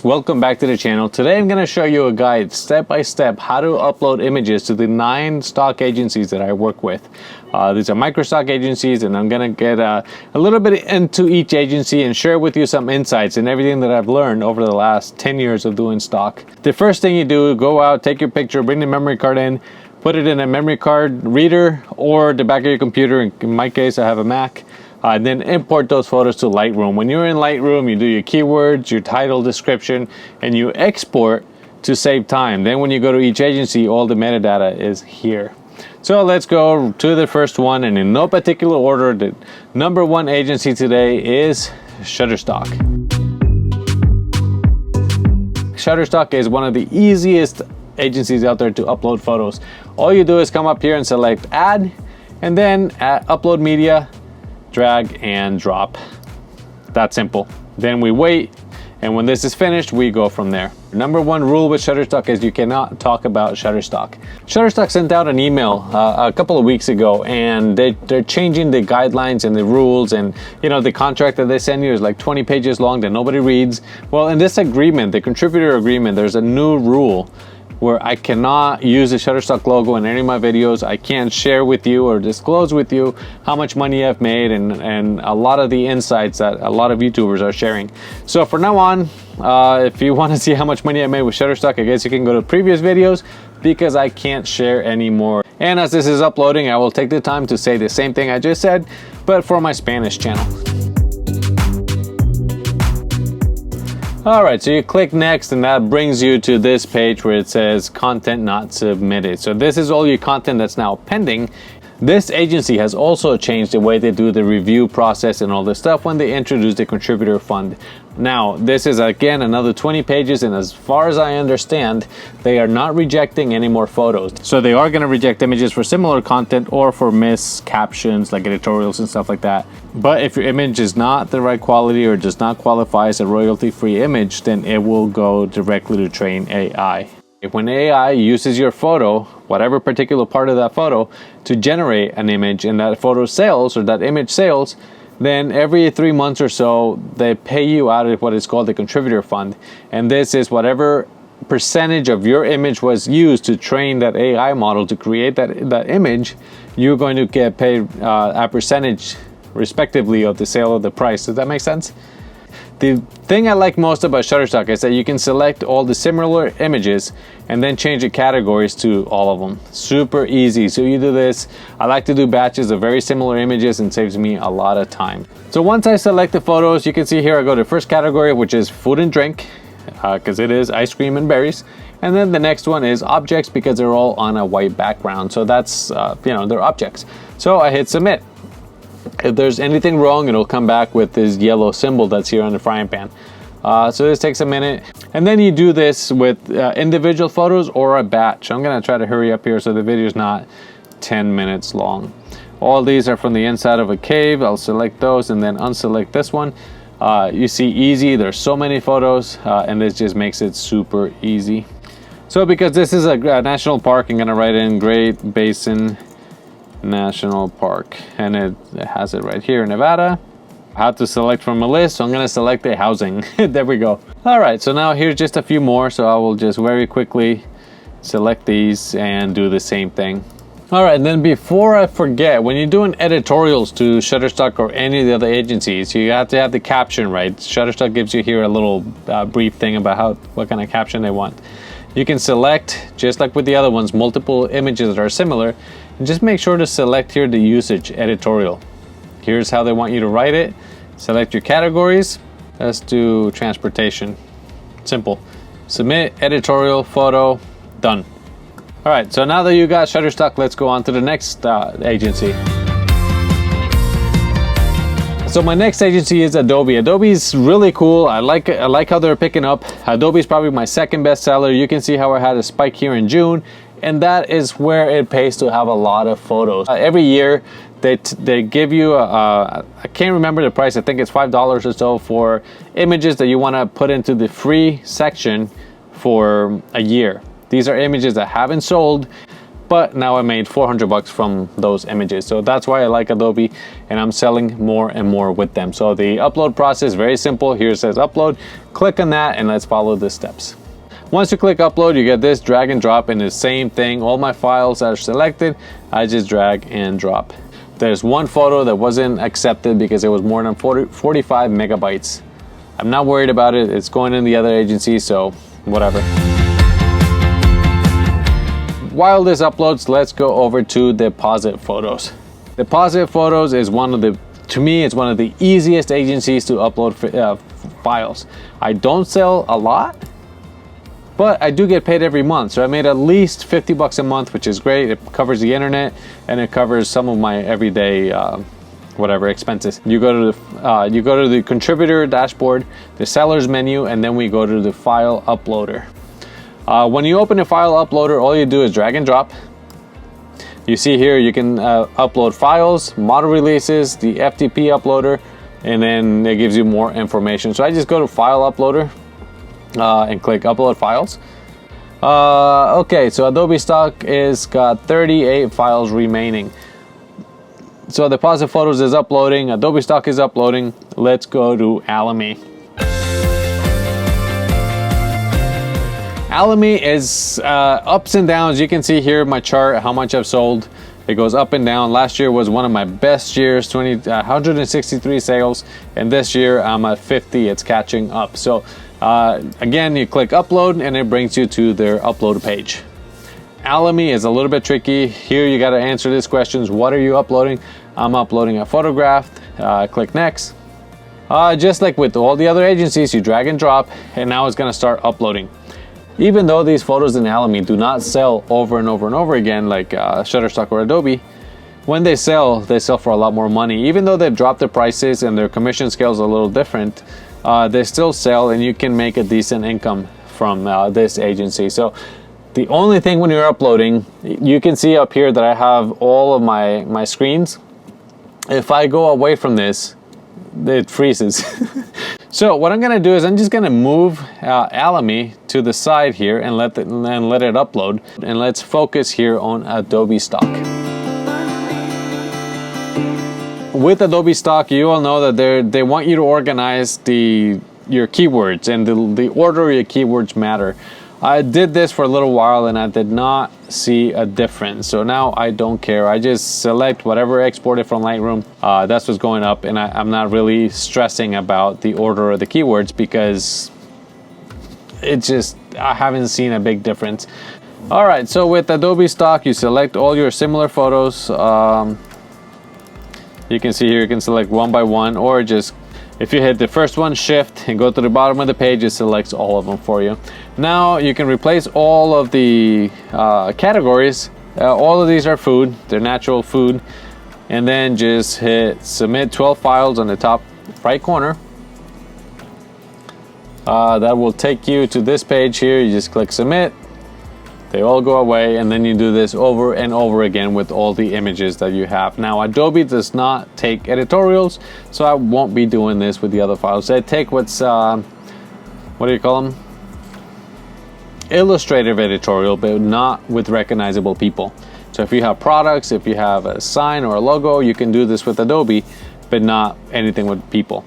Welcome back to the channel. Today I'm going to show you a guide step by step how to upload images to the 9 stock agencies that I work with. These are micro stock agencies, and I'm going to get a little bit into each agency and share with you some insights and everything that I've learned over the last 10 years of doing stock. The first thing you do, go out, take your picture, bring the memory card in, put it in a memory card reader or the back of your computer. In my case, I have a Mac. And then import those photos to Lightroom. When you're in Lightroom, you do your keywords, your title, description, and you export to save time. Then when you go to each agency, all the metadata is here. So let's go to the first one, and in no particular order, the number 1 agency today is Shutterstock. Shutterstock is one of the easiest agencies out there to upload photos. All you do is come up here and select add, and then upload media, drag and drop. That simple. Then we wait, and when this is finished, we go from there. Number 1 rule with Shutterstock is you cannot talk about Shutterstock. Shutterstock sent out an email a couple of weeks ago, and they're changing the guidelines and the rules, and you know, the contract that they send you is like 20 pages long that nobody reads. Well, in this agreement, the contributor agreement, there's a new rule where I cannot use the Shutterstock logo in any of my videos. I can't share with you or disclose with you how much money I've made and a lot of the insights that a lot of YouTubers are sharing. So from now on, if you want to see how much money I made with Shutterstock, I guess you can go to previous videos because I can't share anymore. And as this is uploading, I will take the time to say the same thing I just said, but for my Spanish channel. Alright, so you click next, and that brings you to this page where it says content not submitted. So this is all your content that's now pending. This agency has also changed the way they do the review process and all this stuff when they introduce the contributor fund. Now, this is again another 20 pages, and as far as I understand, they are not rejecting any more photos. So they are going to reject images for similar content or for missed captions like editorials and stuff like that. But if your image is not the right quality or does not qualify as a royalty-free image, then it will go directly to train AI. When AI uses your photo, whatever particular part of that photo, to generate an image, and that photo sells or that image sells, then every 3 months or so, they pay you out of what is called the contributor fund. And this is whatever percentage of your image was used to train that AI model to create that image, you're going to get paid a percentage respectively of the sale of the price. Does that make sense? The thing I like most about Shutterstock is that you can select all the similar images and then change the categories to all of them. Super easy. So you do this. I like to do batches of very similar images, and saves me a lot of time. So once I select the photos, you can see here I go to the first category, which is food and drink, because it is ice cream and berries. And then the next one is objects, because they're all on a white background. So that's, they're objects. So I hit submit. If there's anything wrong, it'll come back with this yellow symbol that's here on the frying pan. So this takes a minute. And then you do this with individual photos or a batch. I'm going to try to hurry up here so the video is not 10 minutes long. All these are from the inside of a cave. I'll select those and then unselect this one. You see easy. There's so many photos, and this just makes it super easy. So because this is a national park, I'm going to write in Great Basin National Park, and it has it right here in Nevada. I have to select from a list, so I'm going to select the housing. There we go. All right, so now here's just a few more, so I will just very quickly select these and do the same thing. All right, and then before I forget, when you're doing editorials to Shutterstock or any of the other agencies, you have to have the caption right. Shutterstock gives you here a little brief thing about what kind of caption they want. You can select, just like with the other ones, multiple images that are similar, and just make sure to select here the usage editorial. Here's how they want you to write it. Select your categories. Let's do transportation. Simple. Submit, editorial, photo, done. All right, so now that you got Shutterstock, let's go on to the next agency. So my next agency is Adobe. Adobe's really cool. I like how they're picking up. Adobe's probably my second best seller. You can see how I had a spike here in June, and that is where it pays to have a lot of photos. Every year they give you I can't remember the price. I think it's $5 or so for images that you want to put into the free section for a year. These are images that haven't sold. but now I made 400 bucks from those images. So that's why I like Adobe, and I'm selling more and more with them. So the upload process, very simple. Here it says upload. Click on that and let's follow the steps. Once you click upload, you get this drag and drop, and the same thing. All my files are selected. I just drag and drop. There's one photo that wasn't accepted because it was more than 45 megabytes. I'm not worried about it. It's going in the other agency, so whatever. While this uploads, let's go over to Depositphotos. Depositphotos is to me, it's one of the easiest agencies to upload files. I don't sell a lot, but I do get paid every month. So I made at least 50 bucks a month, which is great. It covers the internet and it covers some of my everyday whatever expenses. You go to the contributor dashboard, the seller's menu, and then we go to the file uploader. When you open a file uploader, all you do is drag and drop. You see here you can upload files, model releases, the FTP uploader, and then it gives you more information. So I just go to file uploader and click upload files. Okay, so Adobe Stock is got 38 files remaining. So Depositphotos is uploading, Adobe Stock is uploading. Let's go to Alamy. Alamy is ups and downs. You can see here my chart, how much I've sold. It goes up and down. Last year was one of my best years, 163 sales, and this year I'm at 50. It's catching up. So again, you click upload and it brings you to their upload page. Alamy is a little bit tricky. Here you got to answer these questions. What are you uploading? I'm uploading a photograph. Click next. Just like with all the other agencies, you drag and drop, and now it's going to start uploading. Even though these photos in Alamy do not sell over and over and over again like Shutterstock or Adobe, when they sell for a lot more money. Even though they've dropped the prices and their commission scale is a little different, they still sell, and you can make a decent income from this agency. So the only thing when you're uploading, you can see up here that I have all of my screens. If I go away from this, it freezes. So what I'm gonna do is I'm just gonna move Alamy to the side here and let it upload. And let's focus here on Adobe Stock. With Adobe Stock, you all know that they want you to organize your keywords, and the order of your keywords matter. I did this for a little while and I did not see a difference. So now I don't care. I just select whatever exported from Lightroom. That's what's going up, and I'm not really stressing about the order of the keywords because I haven't seen a big difference. All right, so with Adobe Stock, you select all your similar photos. You can see here, you can select one by one, or just if you hit the first one, shift, and go to the bottom of the page, it selects all of them for you. Now you can replace all of the categories. All of these are food, they're natural food. And then just hit submit 12 files on the top right corner. That will take you to this page here. You just click submit. They all go away, and then you do this over and over again with all the images that you have. Now, Adobe does not take editorials, so I won't be doing this with the other files. They take what's, what do you call them? Illustrative editorial, but not with recognizable people. So if you have products, if you have a sign or a logo, you can do this with Adobe, but not anything with people.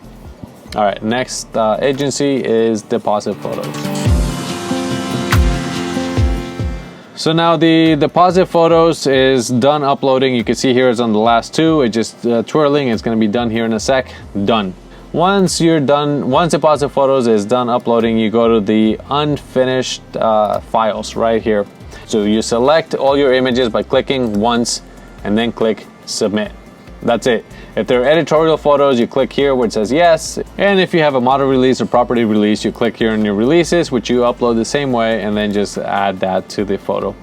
All right, next agency is Depositphotos. So now the Depositphotos is done uploading. You can see here it's on the last two. It's just twirling. It's going to be done here in a sec. Done. Once you're done, once Depositphotos is done uploading, you go to the unfinished files right here. So you select all your images by clicking once and then click submit. That's it. If they're editorial photos, you click here where it says yes. And if you have a model release or property release, you click here in your releases, which you upload the same way, and then just add that to the photo.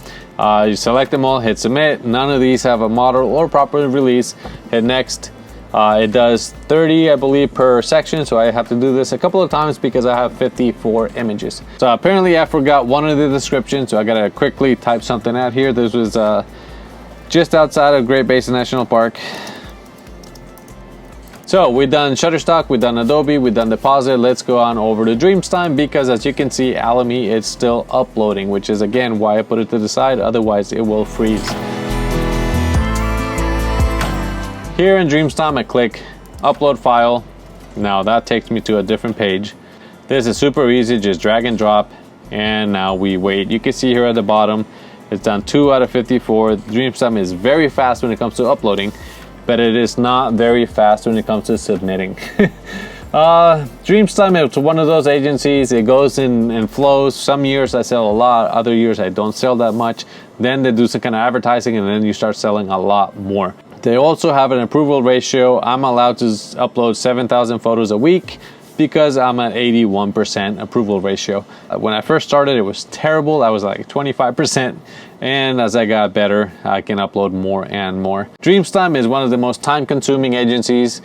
You select them all, hit submit. None of these have a model or property release. Hit next. It does 30, I believe, per section, so I have to do this a couple of times because I have 54 images. So apparently I forgot one of the descriptions, so I gotta quickly type something out here. This was just outside of Great Basin National Park. So we've done Shutterstock, we've done Adobe, we've done Deposit. Let's go on over to Dreasmtime, because as you can see, Alamy is still uploading, which is again why I put it to the side, otherwise it will freeze. Here in Dreasmtime, I click upload file. Now that takes me to a different page. This is super easy, just drag and drop, and now we wait. You can see here at the bottom, it's done 2 out of 54. Dreasmtime is very fast when it comes to uploading, but it is not very fast when it comes to submitting. Dreasmtime is one of those agencies, it goes in flows. Some years I sell a lot, other years I don't sell that much. Then they do some kind of advertising and then you start selling a lot more. They also have an approval ratio. I'm allowed to upload 7,000 photos a week because I'm at 81% approval ratio. When I first started, it was terrible. I was like 25%. And as I got better, I can upload more and more. Dreasmtime is one of the most time-consuming agencies,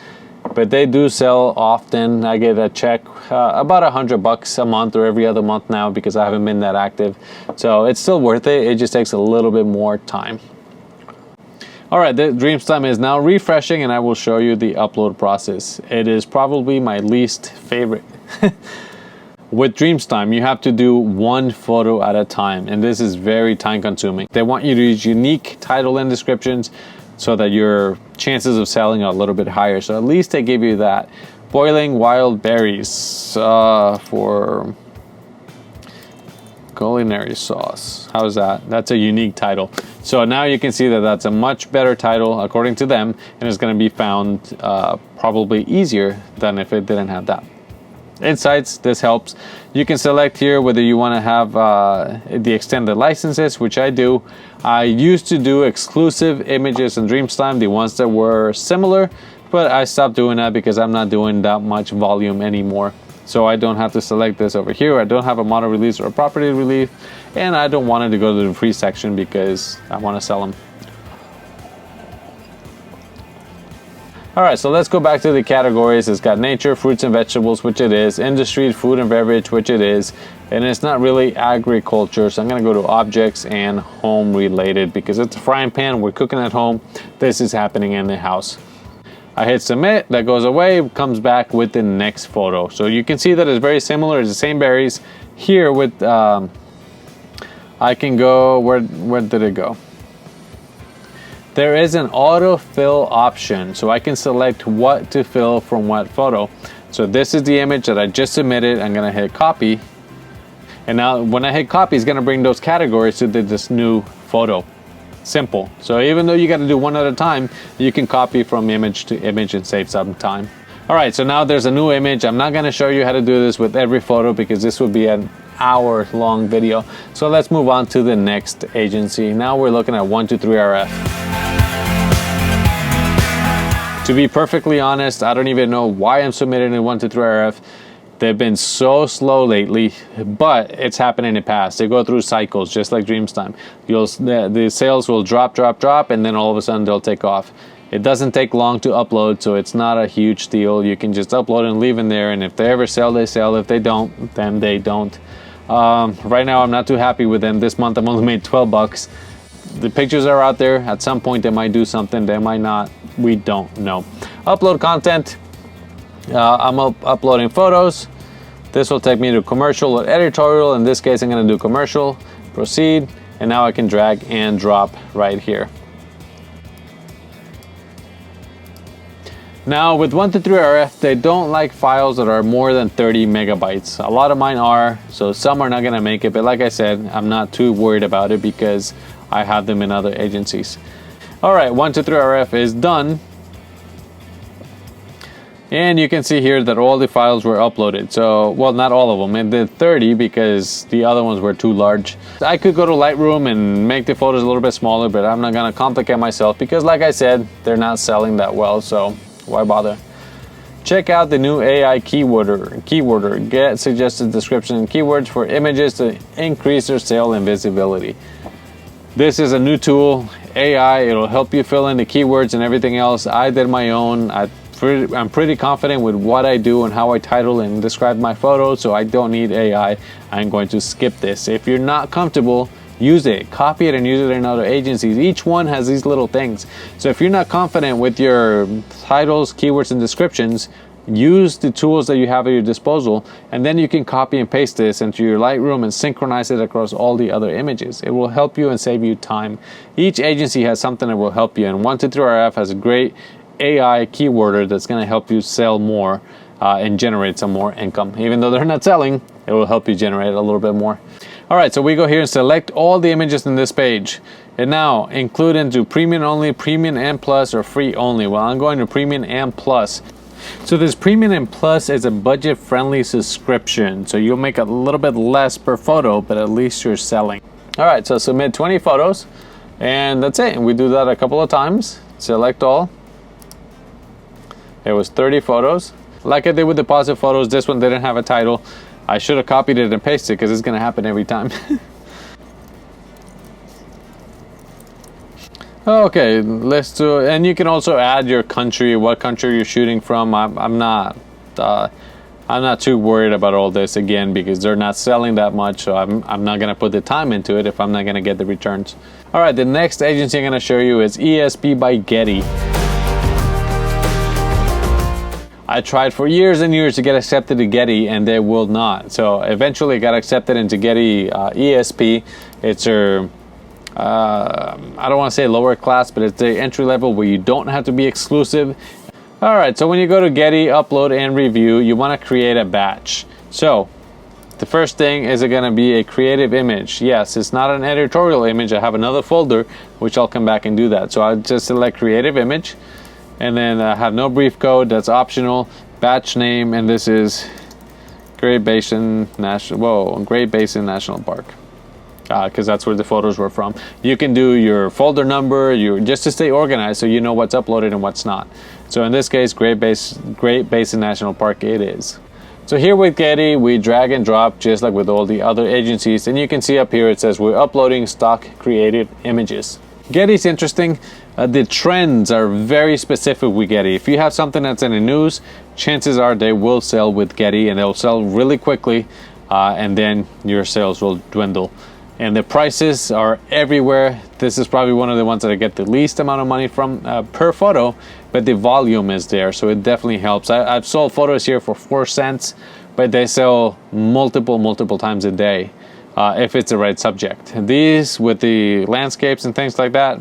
but they do sell often. I get a check about $100 a month or every other month now because I haven't been that active. So it's still worth it. It just takes a little bit more time. All right, the Dreasmtime is now refreshing and I will show you the upload process. It is probably my least favorite. With Dreasmtime, you have to do one photo at a time, and this is very time consuming. They want you to use unique title and descriptions so that your chances of selling are a little bit higher. So at least they give you that. Boiling wild berries for culinary sauce. How's that? That's a unique title. So now you can see that that's a much better title according to them, and it's going to be found probably easier than if it didn't have that. Insights, this helps. You can select here whether you want to have the extended licenses, which I do. I used to do exclusive images in Dreasmtime, the ones that were similar, but I stopped doing that because I'm not doing that much volume anymore. So I don't have to select this over here. I don't have a model release or a property release, and I don't want it to go to the free section because I want to sell them. All right, so let's go back to the categories. It's got nature, fruits and vegetables, which it is, industry, food and beverage, which it is, and it's not really agriculture. So I'm gonna go to objects and home related because it's a frying pan, we're cooking at home. This is happening in the house. I hit submit, that goes away, comes back with the next photo. So you can see that it's very similar, it's the same berries. Here with, I can go, where did it go? There is an autofill option, so I can select what to fill from what photo. So this is the image that I just submitted. I'm gonna hit copy. And now when I hit copy, it's gonna bring those categories to this new photo. Simple. So even though you gotta do one at a time, you can copy from image to image and save some time. All right, so now there's a new image. I'm not gonna show you how to do this with every photo because this would be an hour-long video. So let's move on to the next agency. Now we're looking at 123RF. To be perfectly honest, I don't even know why I'm submitting in 123RF. They've been so slow lately, but it's happened in the past. They go through cycles, just like Dreasmtime. The sales will drop, and then all of a sudden they'll take off. It doesn't take long to upload, so it's not a huge deal. You can just upload and leave in there, and if they ever sell, they sell. If they don't, then they don't. Right now, I'm not too happy with them. This month, I've only made $12. The pictures are out there. At some point, they might do something. They might not. We don't know. Upload content. I'm uploading photos. This will take me to commercial or editorial. In this case, I'm going to do commercial. Proceed. And now I can drag and drop right here. Now with 123RF, they don't like files that are more than 30 megabytes. A lot of mine are, so some are not going to make it. But like I said, I'm not too worried about it because I have them in other agencies. All right, 123RF is done. And you can see here that all the files were uploaded. So, well, not all of them. It did 30 because the other ones were too large. I could go to Lightroom and make the photos a little bit smaller, but I'm not gonna complicate myself because like I said, they're not selling that well, so why bother? Check out the new AI keyworder. Get suggested description and keywords for images to increase their sale and visibility. This is a new tool, AI. It'll help you fill in the keywords and everything else. I did my own. I'm pretty confident with what I do and how I title and describe my photos, so I don't need AI. I'm going to skip this. If you're not comfortable, use it, copy it and use it in other agencies. Each one has these little things. So if you're not confident with your titles, keywords, and descriptions, use the tools that you have at your disposal, and then you can copy and paste this into your Lightroom and synchronize it across all the other images. It will help you and save you time. Each agency has something that will help you, and 123RF has a great AI keyworder that's going to help you sell more and generate some more income. Even though they're not selling, it will help you generate a little bit more. All right, so we go here and select all the images in this page, and now include into premium only, premium and plus, or free only. Well, I'm going to premium and plus. So this premium and plus is a budget-friendly subscription, so you'll make a little bit less per photo, but at least you're selling. All right, so submit 20 photos, and that's it. And we do that a couple of times. Select all. It was 30 photos. Like I did with Depositphotos, this one didn't have a title. I should have copied it and pasted it because it's going to happen every time. Okay, let's do it. And you can also add your country, what country you're shooting from. I'm not too worried about all this again because they're not selling that much, so I'm not gonna put the time into it if I'm not gonna get the returns. All right, the next agency I'm gonna show you is ESP by Getty. I tried for years and years to get accepted to Getty, and they will not. So eventually I got accepted into Getty ESP. It's their I don't want to say lower class, but it's the entry level where you don't have to be exclusive. All right, so when you go to Getty, upload and review, you want to create a batch. So the first thing is going to be a creative image. Yes, it's not an editorial image. I have another folder, which I'll come back and do that. So I'll just select creative image, and then I have no brief code. That's optional. Batch name, and this is Great Basin National Park. Because that's where the photos were from. You can do your folder number, just to stay organized, so you know what's uploaded and what's not. So in this case, Great Basin National Park it is. So here with Getty, we drag and drop just like with all the other agencies, and you can see up here it says we're uploading stock created images. Getty's interesting. The trends are very specific with Getty. If you have something that's in the news, chances are they will sell with Getty, and they'll sell really quickly, and then your sales will dwindle. And the prices are everywhere. This is probably one of the ones that I get the least amount of money from per photo, but the volume is there, so it definitely helps. I've sold photos here for 4 cents, but they sell multiple times a day if it's the right subject. These with the landscapes and things like that,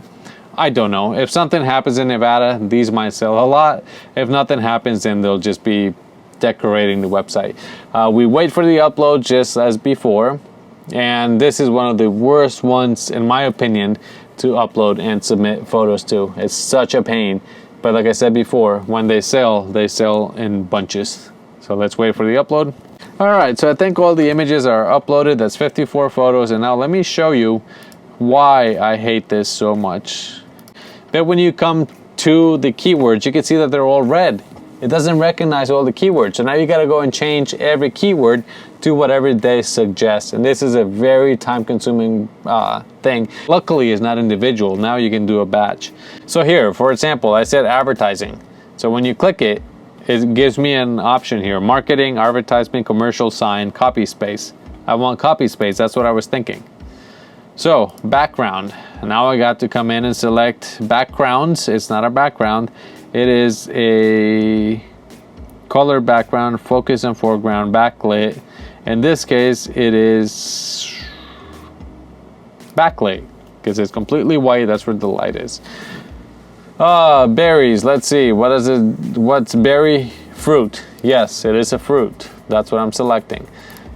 I don't know. If something happens in Nevada, these might sell a lot. If nothing happens, then they'll just be decorating the website. We wait for the upload just as before. And this is one of the worst ones, in my opinion, to upload and submit photos to. It's such a pain. But like I said before, when they sell in bunches. So let's wait for the upload. All right, so I think all the images are uploaded. That's 54 photos. And now let me show you why I hate this so much. But when you come to the keywords, you can see that they're all red. It doesn't recognize all the keywords. So now you gotta go and change every keyword to whatever they suggest. And this is a very time-consuming thing. Luckily, it's not individual. Now you can do a batch. So here, for example, I said advertising. So when you click it, it gives me an option here. Marketing, advertisement, commercial, sign, copy space. I want copy space. That's what I was thinking. So background. Now I got to come in and select backgrounds. It's not a background. It is a color background, focus and foreground, backlit. In this case, it is backlit because it's completely white. That's where the light is. Berries. Let's see. What is it? What's berry? Fruit. Yes, it is a fruit. That's what I'm selecting.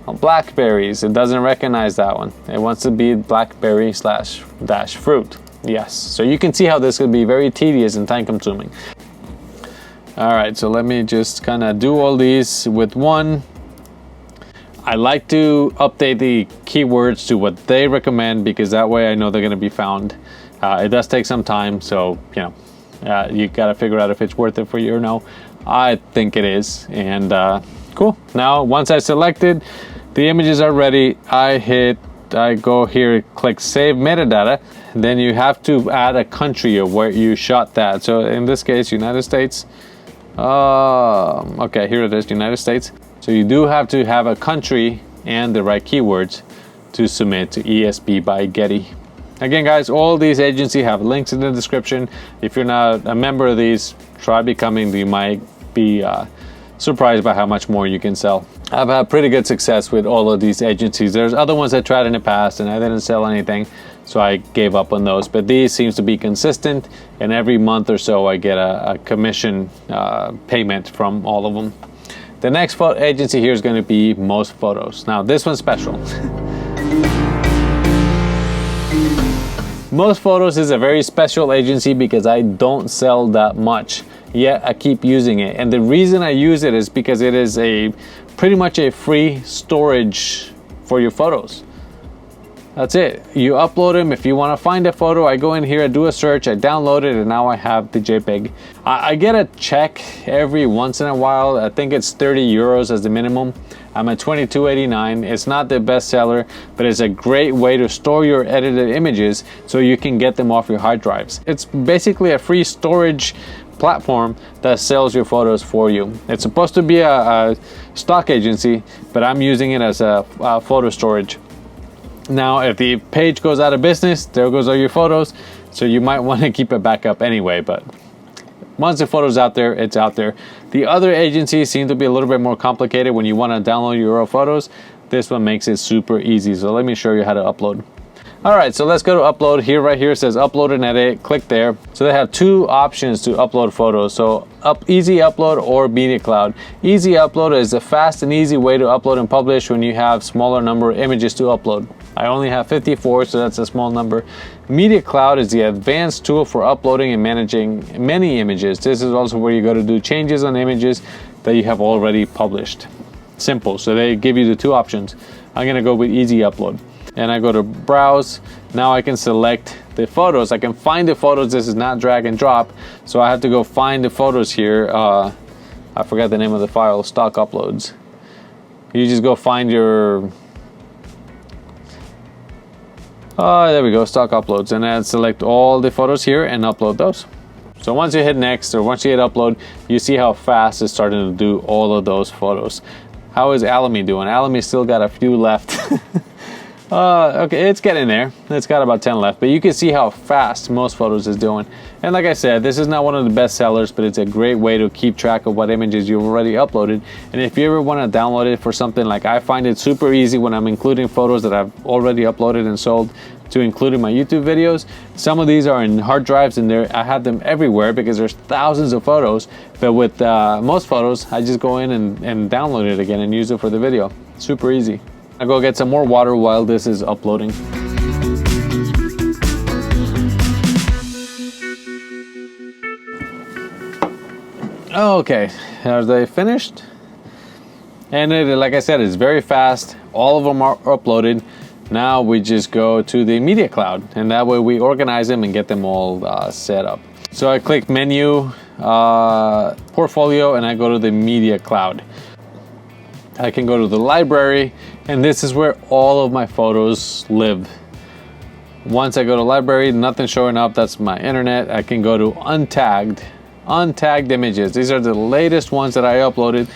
Blackberries. It doesn't recognize that one. It wants to be blackberry / fruit. Yes. So you can see how this could be very tedious and time consuming. All right, so let me just kind of do all these with one. I like to update the keywords to what they recommend because that way I know they're going to be found. It does take some time, so you got to figure out if it's worth it for you or no. I think it is, and cool. Now, once I selected, the images are ready. I go here, click Save Metadata. Then you have to add a country of where you shot that. So in this case, United States. Okay, here it is, United States. So you do have to have a country and the right keywords to submit to ESP by Getty. Again, guys, all these agencies have links in the description. If you're not a member of these, try becoming. You might be surprised by how much more you can sell. I've had pretty good success with all of these agencies. There's other ones I tried in the past and I didn't sell anything, so I gave up on those. But these seems to be consistent, and every month or so I get a commission payment from all of them. The next agency here is going to be Mostphotos. Now this one's special. Mostphotos is a very special agency because I don't sell that much, yet I keep using it. And the reason I use it is because it is pretty much a free storage for your photos. That's it. You upload them. If you want to find a photo, I go in here, I do a search, I download it, and now I have the JPEG. I get a check every once in a while. I think it's 30 euros as the minimum. I'm at $22.89. It's not the best seller, but it's a great way to store your edited images so you can get them off your hard drives. It's basically a free storage platform that sells your photos for you. It's supposed to be a stock agency, but I'm using it as a photo storage. Now, if the page goes out of business, there goes all your photos, so you might want to keep it back up anyway, but once the photo's out there, it's out there. The other agencies seem to be a little bit more complicated when you want to download your raw photos. This one makes it super easy, so let me show you how to upload. All right, so let's go to upload. Here, right here, it says upload and edit. Click there. So they have two options to upload photos. So easy upload or media cloud. Easy upload is a fast and easy way to upload and publish when you have smaller number of images to upload. I only have 54, so that's a small number. Media cloud is the advanced tool for uploading and managing many images. This is also where you go to do changes on images that you have already published. Simple. So they give you the two options. I'm gonna go with easy upload. And I go to browse. Now I can select the photos. I can find the photos. This is not drag and drop, so I have to go find the photos here. I forgot the name of the file. Stock uploads. You just go find your there we go, stock uploads, and then select all the photos here and upload those. So once you hit next, or once you hit upload, you see how fast it's starting to do all of those photos. How is Alamy doing? Alamy still got a few left. Okay, it's getting there. It's got about 10 left, but you can see how fast Mostphotos is doing. And like I said, this is not one of the best sellers, but it's a great way to keep track of what images you've already uploaded. And if you ever want to download it for something, like I find it super easy when I'm including photos that I've already uploaded and sold to include in my YouTube videos. Some of these are in hard drives, and I have them everywhere because there's thousands of photos. But with Mostphotos, I just go in and download it again and use it for the video. Super easy. I'll go get some more water while this is uploading. Okay, are they finished? And like I said, it's very fast. All of them are uploaded. Now we just go to the media cloud, and that way we organize them and get them all set up. So I click menu, portfolio, and I go to the media cloud. I can go to the library, and this is where all of my photos live. Once I go to library, nothing showing up, that's my internet. I can go to untagged images. These are the latest ones that I uploaded.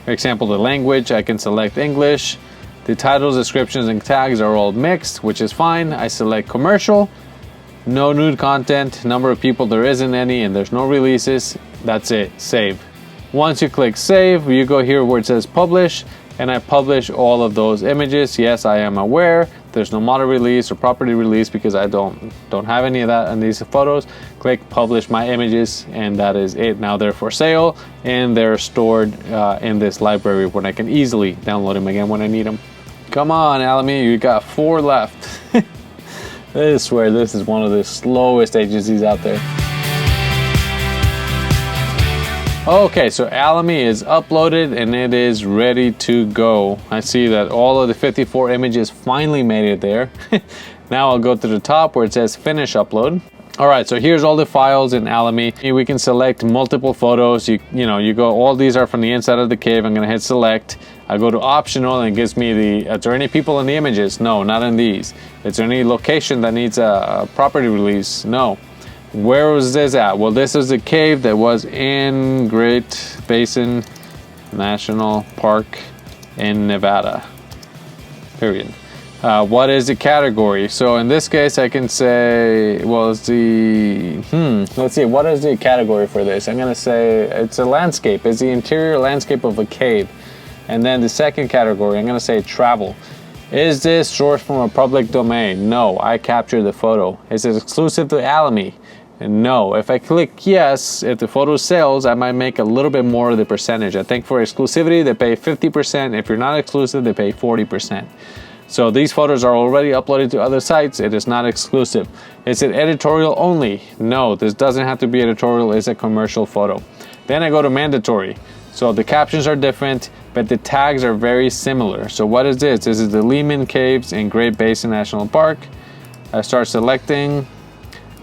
For example, the language, I can select English. The titles, descriptions, and tags are all mixed, which is fine. I select commercial, no nude content, number of people, there isn't any, and there's no releases. That's it, save. Once you click save, you go here where it says publish, and I publish all of those images. Yes, I am aware there's no model release or property release because I don't have any of that in these photos. Click publish my images, and that is it. Now they're for sale, and they're stored in this library where I can easily download them again when I need them. Come on, Alamy, you got 4 left. I swear this is one of the slowest agencies out there. Okay, so Alamy is uploaded and it is ready to go. I see that all of the 54 images finally made it there. Now I'll go to the top where it says finish upload. All right, so here's all the files in Alamy. We can select multiple photos. You go, all these are from the inside of the cave. I'm gonna hit select. I go to optional and it gives me is there any people in the images? No, not in these. Is there any location that needs a property release? No. Where was this at? Well, this is a cave that was in Great Basin National Park in Nevada, period. What is the category? So in this case, I can say, well, it's the, let's see, what is the category for this? I'm gonna say it's a landscape. It's the interior landscape of a cave. And then the second category, I'm gonna say travel. Is this sourced from a public domain? No, I captured the photo. Is it exclusive to Alamy? No. If I click yes, if the photo sells, I might make a little bit more of the percentage. I think for exclusivity, they pay 50%. If you're not exclusive, they pay 40%. So these photos are already uploaded to other sites. It is not exclusive. Is it editorial only? No, this doesn't have to be editorial. It's a commercial photo. Then I go to mandatory. So the captions are different, but the tags are very similar. So what is this? This is the Lehman Caves in Great Basin National Park. I start selecting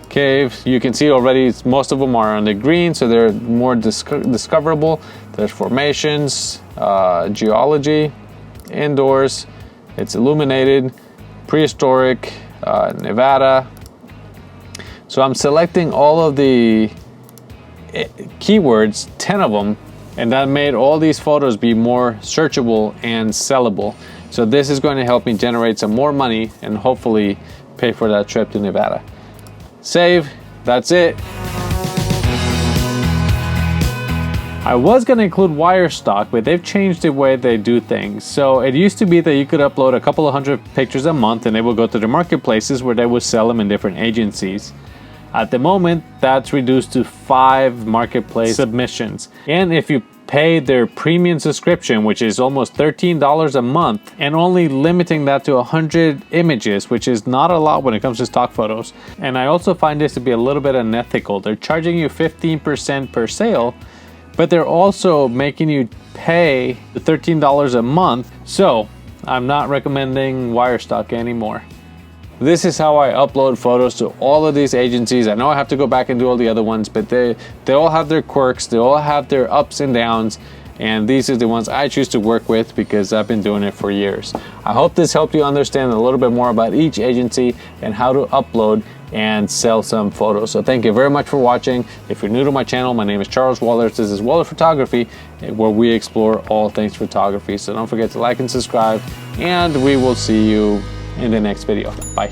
caves. You can see already most of them are on the green, so they're more discoverable. There's formations, geology, indoors, it's illuminated, prehistoric, Nevada. So I'm selecting all of the keywords, 10 of them, and that made all these photos be more searchable and sellable. So this is going to help me generate some more money and hopefully pay for that trip to Nevada. Save, that's it. I was going to include Wirestock, but they've changed the way they do things. So it used to be that you could upload a couple of hundred pictures a month and they will go to the marketplaces where they would sell them in different agencies. At the moment, that's reduced to 5 marketplace submissions. And if you pay their premium subscription, which is almost $13 a month, and only limiting that to 100 images, which is not a lot when it comes to stock photos. And I also find this to be a little bit unethical. They're charging you 15% per sale, but they're also making you pay the $13 a month. So I'm not recommending Wirestock anymore. This is how I upload photos to all of these agencies. I know I have to go back and do all the other ones, but they all have their quirks, they all have their ups and downs, and these are the ones I choose to work with because I've been doing it for years. I hope this helped you understand a little bit more about each agency and how to upload and sell some photos. So thank you very much for watching. If you're new to my channel, my name is Charles Wollertz. This is Wollertz Photography, where we explore all things photography. So don't forget to like and subscribe, and we will see you in the next video. Bye.